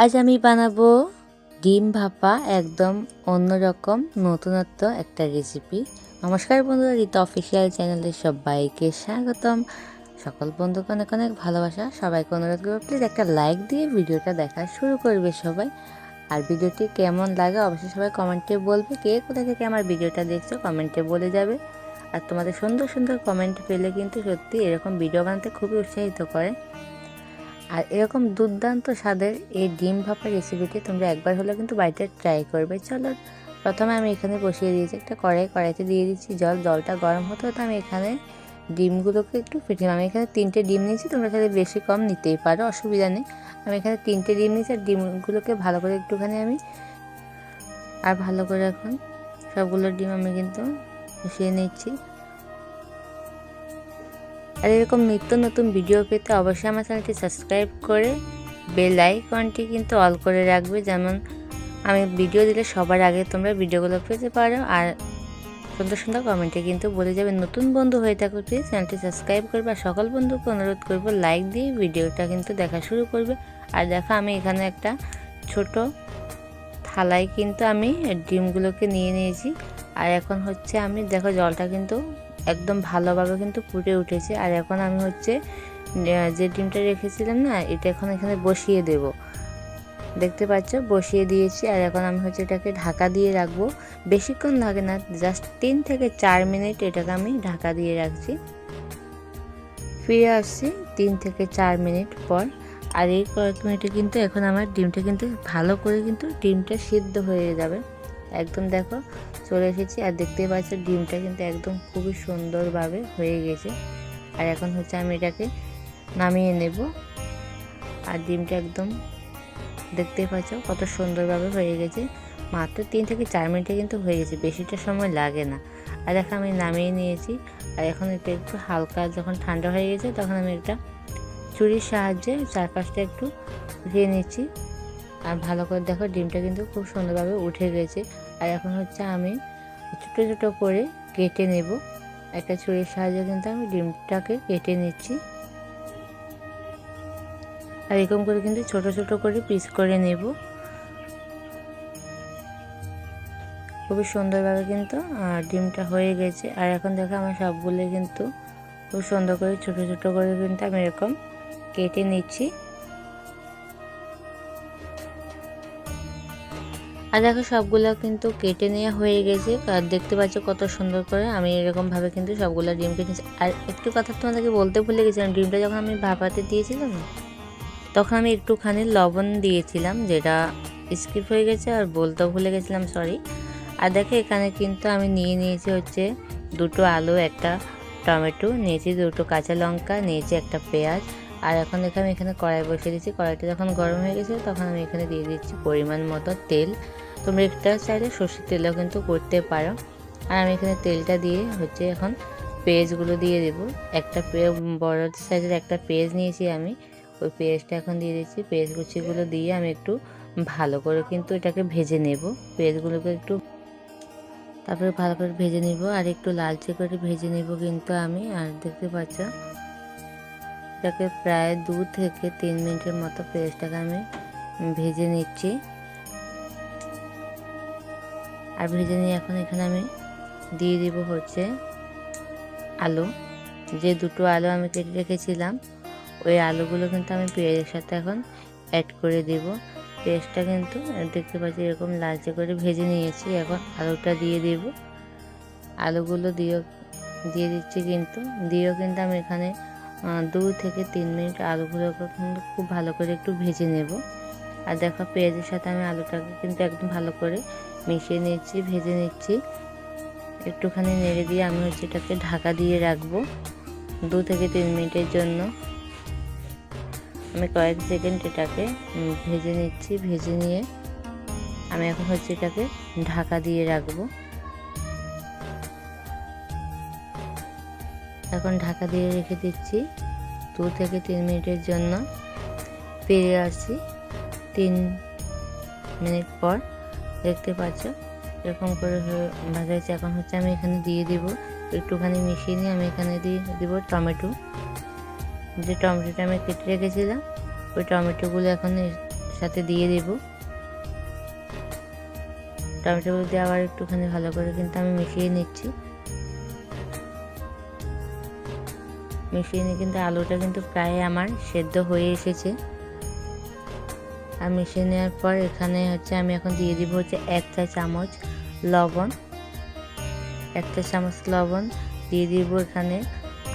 আজ আমি বানাবো ডিম ভাপা, একদম অন্যরকম নতুনত্ব একটা রেসিপি। নমস্কার বন্ধুরা, রিতা অফিসিয়াল চ্যানেলে সবাইকে স্বাগতম। সকল বন্ধুকে অনেক অনেক ভালোবাসা। সবাইকে অনুরোধ করবো প্লিজ একটা লাইক দিয়ে ভিডিওটা দেখা শুরু করবে সবাই। আর ভিডিওটি কেমন লাগে অবশ্যই সবাই কমেন্টে বলবে। কে কোথা থেকে আমার ভিডিওটা দেখছো কমেন্টে বলে যাবে। আর তোমাদের সুন্দর সুন্দর কমেন্ট পেলে কিন্তু সত্যি এরকম ভিডিও বানাতে খুবই উৎসাহিত করে। আর এরকম দুর্দান্ত স্বাদের এই ডিম ভাপা রেসিপিটি তোমরা একবার হলে কিন্তু বাড়িতে ট্রাই করবে। চলো, প্রথমে আমি এখানে বসিয়ে দিয়েছি একটা কড়াইতে দিয়ে দিচ্ছি জলটা গরম হতে হতে আমি এখানে ডিমগুলোকে একটু ফেটিয়ে আমি এখানে 3টে ডিম নিয়েছি। তোমরা তাহলে বেশি কম নিতেই পারো, অসুবিধা নেই। আমি এখানে 3টে ডিম নিয়েছি আর ডিমগুলোকে ভালো করে একটুখানি আমি ভালো করে এখন সবগুলো ডিম আমি কিন্তু মিশিয়ে নিচ্ছি। আর এরকম নিত্য নতুন ভিডিও পেতে অবশ্যই আমার চ্যানেলটি সাবস্ক্রাইব করে বেল আইকনটি কিন্তু অল করে রাখবে, যেমন আমি ভিডিও দিলে সবার আগে তোমরা ভিডিওগুলো পেতে পারো। আর সুন্দর সুন্দর কমেন্টে কিন্তু বলে যাবে। নতুন বন্ধু হয়ে থাকো প্লিজ চ্যানেলটি সাবস্ক্রাইব করবে। আর সকল বন্ধুকে অনুরোধ করবো লাইক দিয়ে ভিডিওটা কিন্তু দেখা শুরু করবে। আর দেখো আমি এখানে একটা ছোট থালায় কিন্তু আমি ডিমগুলোকে নিয়ে নিয়েছি। আর এখন হচ্ছে আমি দেখো জলটা কিন্তু একদম ভালোভাবে কিন্তু ফুটে উঠেছে। আর এখন আমি হচ্ছে যে ডিমটা রেখেছিলাম না, এটা এখন এখানে বসিয়ে দেব। দেখতে পাচ্ছ বসিয়ে দিয়েছি। আর এখন আমি হচ্ছে এটাকে ঢাকা দিয়ে রাখবো। বেশিক্ষণ লাগে না, জাস্ট 3 থেকে 4 মিনিট এটাকে আমি ঢাকা দিয়ে রাখছি। ফিরে আসছি 3 থেকে 4 মিনিট পর। আর এই কয়েক মিনিটে কিন্তু এখন আমার ডিমটা কিন্তু ভালো করে কিন্তু ডিমটা সিদ্ধ হয়ে যাবে। একদম দেখো চলে এসেছি। আর দেখতে পাচ্ছ ডিমটা কিন্তু একদম খুবই সুন্দরভাবে হয়ে গেছে। আর এখন হচ্ছে আমি এটাকে নামিয়ে নেব। আর ডিমটা একদম দেখতে পাচ্ছ কত সুন্দরভাবে হয়ে গেছে। মাত্র 3 থেকে 4 মিনিটে কিন্তু হয়ে গেছে, বেশিটা সময় লাগে না। আর এখন আমি নামিয়ে নিয়েছি। আর এখন এটা একটু হালকা যখন ঠান্ডা হয়ে গেছে তখন আমি এটা ছুরির সাহায্যে চারপাশটা একটু উঠিয়ে নিচ্ছি। আর ভালো করে দেখো ডিমটা কিন্তু খুব সুন্দরভাবে উঠে গেছে। আর এখন হচ্ছে আমি ছোটো ছোটো করে কেটে নেব। একটা ছুরির সাহায্যে কিন্তু আমি ডিমটাকে কেটে নিচ্ছি। আর এরকম করে কিন্তু ছোট ছোট করে পিস করে নেব। খুবই সুন্দরভাবে কিন্তু ডিমটা হয়ে গেছে। আর এখন দেখো আমার সবগুলো কিন্তু খুব সুন্দর করে ছোট ছোট করে কিন্তু আমি এরকম কেটে নিচ্ছি। আর দেখো সবগুলো কিন্তু কেটে নেওয়া হয়ে গেছে। আর দেখতে পাচ্ছ কত সুন্দর করে আমি এরকমভাবে কিন্তু সবগুলো ডিম কেটেছি। আর একটু কথা তোমাদেরকে বলতে ভুলে গেছিলাম, ডিমটা যখন আমি ভাপাতে দিয়েছিলাম তখন আমি একটুখানি লবণ দিয়েছিলাম, যেটা স্কিপ হয়ে গেছে আর বলতেও ভুলে গেছিলাম, সরি। আর দেখো এখানে কিন্তু আমি নিয়ে নিয়েছি হচ্ছে 2টো আলু, একটা টমেটো নিয়েছি, 2টো কাঁচা লঙ্কা নিয়েছি, একটা পেঁয়াজ। আর এখন দেখো আমি এখানে কড়াই বসিয়ে দিচ্ছি। কড়াইটা যখন গরম হয়ে গেছে তখন আমি এখানে দিয়ে দিচ্ছি পরিমাণ মতো তেল। তোমরা একটা চাইলে সর্ষের তেলও কিন্তু করতে পারো। আর আমি এখানে তেলটা দিয়ে হচ্ছে এখন পেঁয়াজগুলো দিয়ে দেবো। একটা বড় সাইজের একটা পেঁয়াজ নিয়েছি আমি, ওই পেঁয়াজটা এখন দিয়ে দিচ্ছি। পেঁয়াজ কুচিগুলো দিয়ে আমি একটু ভালো করে কিন্তু এটাকে ভেজে নেব। পেঁয়াজগুলোকে একটু তারপরে ভালো করে ভেজে নিব আর একটু লালচে করে ভেজে নিব কিন্তু আমি। আর দেখতে পাচ্ছ এটাকে প্রায় 2 থেকে 3 মিনিটের মতো পেঁয়াজটাকে আমি ভেজে নিচ্ছি। আর ভেজে নিয়ে এখন এখানে আমি দিয়ে দিব হচ্ছে আলু। যে 2টো আলু আমি কেটে রেখেছিলাম ওই আলুগুলো কিন্তু আমি পেঁয়াজের সাথে এখন অ্যাড করে দেব। পেঁয়াজটা কিন্তু দেখতে পাচ্ছি এরকম লালচে করে ভেজে নিয়েছি। এখন আলুটা দিয়ে দেব। আলুগুলো দিয়ে দিচ্ছি কিন্তু আমি এখানে 2 থেকে 3 মিনিট আলুগুলোকে কিন্তু খুব ভালো করে একটু ভেজে নেব। আর দেখো পেঁয়াজের সাথে আমি আলুটাকে কিন্তু একদম ভালো করে মিশিয়ে নিচ্ছি, ভেজে নিচ্ছি। একটুখানি নেড়ে দিয়ে আমি হচ্ছে এটাকে ঢাকা দিয়ে রাখবো 2 থেকে 3 মিনিটের জন্য। আমি কয়েক সেকেন্ড এটাকে ভেজে নিচ্ছি। ভেজে নিয়ে আমি এখন হচ্ছে এটাকে ঢাকা দিয়ে রাখবো। এখন ঢাকা দিয়ে রেখে দিচ্ছি 2 থেকে 3 মিনিটের জন্য। ফিরে আসছি 3 মিনিট পর। দেখতে পাচ্ছ এরকম করে ভাজা হয়েছে। এখন হচ্ছে আমি এখানে দিয়ে দিব, একটুখানি মিশিয়ে নিয়ে আমি এখানে দিয়ে দিব টমেটো। যে টমেটোটা আমি কেটে রেখেছিলাম ওই টমেটোগুলো এখন এর সাথে দিয়ে দেব। টমেটোগুলো দিয়ে আবার একটুখানি ভালো করে কিন্তু আমি মিশিয়ে নিচ্ছি। মিশিয়ে নিয়ে কিন্তু আলুটা কিন্তু প্রায় আমার সেদ্ধ হয়ে এসেছে। আর মিশিয়ে নেওয়ার পর এখানে হচ্ছে আমি এখন দিয়ে দিব হচ্ছে 1 চা চামচ লবণ। 1 চা চামচ লবণ দিয়ে দিব। এখানে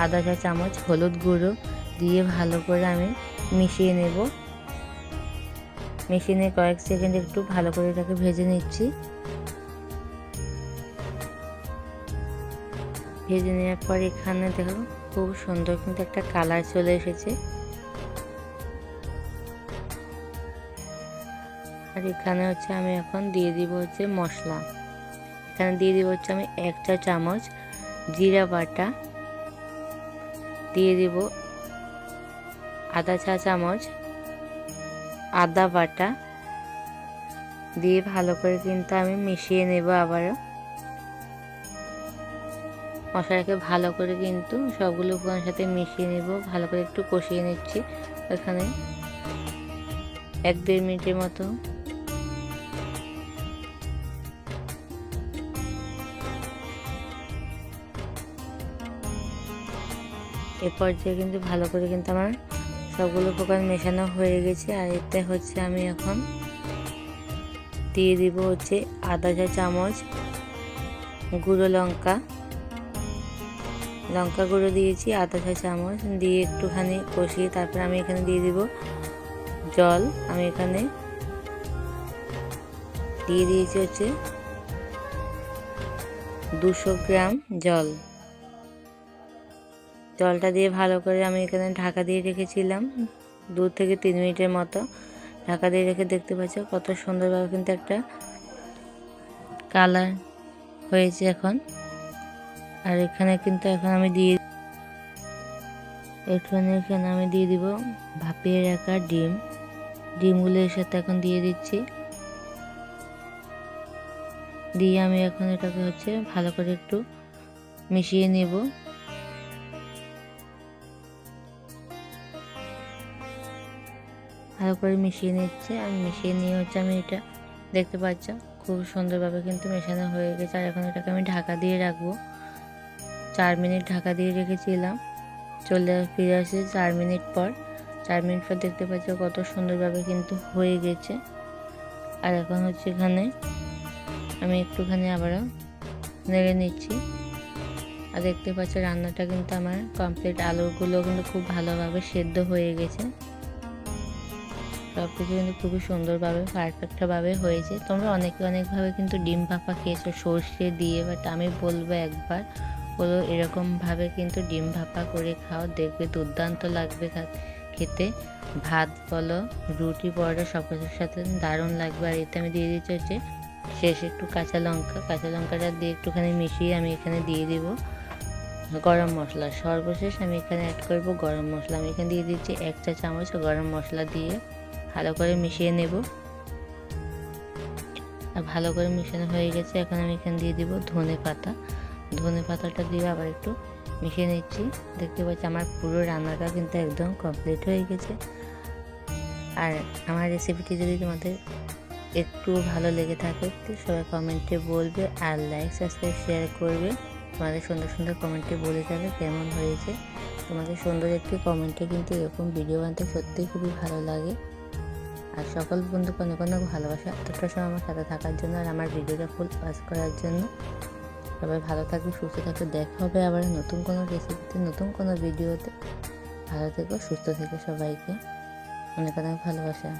আধা চা চামচ হলুদ গুঁড়ো দিয়ে ভালো করে আমি মিশিয়ে নেব। মিশিয়ে নিয়ে কয়েক সেকেন্ড একটু ভালো করে এটাকে ভেজে নিচ্ছি। ভেজে নেওয়ার পর এখানে দেখো খুব সুন্দর কিন্তু একটা কালার চলে এসেছে। আর এখানে হচ্ছে আমি এখন দিয়ে দিব হচ্ছে মশলা। এখানে দিয়ে দিব হচ্ছে আমি 1 চা চামচ জিরা বাটা, দিয়ে দিব আধা চা চামচ আদা বাটা দিয়ে ভালো করে কিন্তু আমি মিশিয়ে নেব। আবারও মশলাটাকে ভালো করে কিন্তু সবগুলো উপকরণের সাথে মিশিয়ে নেব। ভালো করে একটু কষিয়ে নিচ্ছি। এখানে 1-1.5 মিনিটের মতো এ পর্যায়ে কিন্তু ভালো করে কিন্তু আমার সবগুলো উপকরণ মেশানো হয়ে গেছে। আর এতে হচ্ছে আমি এখন দিয়ে দিব হচ্ছে আধা চা চামচ গুঁড়ো লঙ্কা গুঁড়ো দিয়েছি আধা চা চামচ দিয়ে একটুখানি কষিয়ে তারপর আমি এখানে দিয়ে দিব জল। আমি এখানে দিয়ে দিয়েছি হচ্ছে 200 গ্রাম জল। জলটা দিয়ে ভালো করে আমি এখানে ঢাকা দিয়ে রেখেছিলাম 2 থেকে 3 মিনিটের মতো। ঢাকা দিয়ে রেখে দেখতে পাচ্ছ কত সুন্দরভাবে কিন্তু একটা কালার হয়েছে এখন। আর এখানে কিন্তু এখন আমি দিয়ে দিব ভাপিয়ে রাখা ডিমগুলো এর সাথে এখন দিয়ে দিচ্ছি। দিয়ে আমি এখন এটাকে হচ্ছে ভালো করে একটু মিশিয়ে নেব। ভালো করে মিশিয়ে নিচ্ছে। আর মিশিয়ে নিয়ে হচ্ছে আমি এটা দেখতে পাচ্ছ খুব সুন্দরভাবে কিন্তু মেশানো হয়ে গেছে। আর এখন এটাকে আমি ঢাকা দিয়ে রাখবো। 4 মিনিট ঢাকা দিয়ে রেখেছিলাম। ফিরে আসি 4 মিনিট পর। 4 মিনিট পর দেখতে পাচ্ছ কত সুন্দরভাবে কিন্তু হয়ে গেছে। আর এখন হচ্ছে এখানে আমি একটুখানি আবারও নেড়ে নিচ্ছি। আর দেখতে পাচ্ছ রান্নাটা কিন্তু আমার কমপ্লিট। আলুগুলো কিন্তু খুব ভালোভাবে সেদ্ধ হয়ে গেছে। সব কিছু কিন্তু খুবই সুন্দরভাবে পারফেক্টভাবে হয়েছে। তোমরা অনেকভাবে কিন্তু ডিম ভাপা খেয়েছো সর্ষে দিয়ে, বাট আমি বলবো একবার হলো এরকমভাবে কিন্তু ডিম ভাপা করে খাও, দেখবে দুর্দান্ত লাগবে খেতে। ভাত বলো, রুটি, পরোটা সব কিছুর সাথে দারুণ লাগবে। আর এতে আমি দিয়ে দিচ্ছি হচ্ছে শেষে একটু কাঁচা লঙ্কাটা দিয়ে একটুখানি মিশিয়ে আমি এখানে দিয়ে দিব গরম মশলা। সর্বশেষ আমি এখানে অ্যাড করব গরম মশলা। আমি এখানে দিয়ে দিচ্ছি 1 চা চামচ গরম মশলা দিয়ে ভালো করে মিশিয়ে নেব। আর ভালো করে মিশানো হয়ে গেছে। এখন আমি এখানে দিয়ে দিব ধনে পাতাটা দিয়ে আবার একটু মিশিয়ে নিচ্ছি। দেখতে পাচ্ছি আমার পুরো রান্নাটা কিন্তু একদম কমপ্লিট হয়ে গেছে। আর আমার রেসিপিটি যদি তোমাদের একটু ভালো লেগে থাকে সবাই কমেন্টে বলবে, আর লাইক সাবস্ক্রাইব শেয়ার করবে। তোমাদের সুন্দর কমেন্টে বলে যাবে কেমন হয়েছে। তোমাদের সুন্দর একটি কমেন্টে কিন্তু এরকম ভিডিও বানাতে সত্যিই খুবই ভালো লাগে। আর সকল বন্ধুকে অনেক ভালোবাসা এতটা সময় আমার সাথে থাকার জন্য আর আমার ভিডিওটা ফুল ওয়াচ করার জন্য। সবাই ভালো থাকবে, সুস্থ থাকবে। দেখা হবে আবার নতুন কোনো রেসিপিতে, নতুন কোনো ভিডিওতে। ভালো থেকো, সুস্থ থেকো। সবাইকে অনেক ভালোবাসা।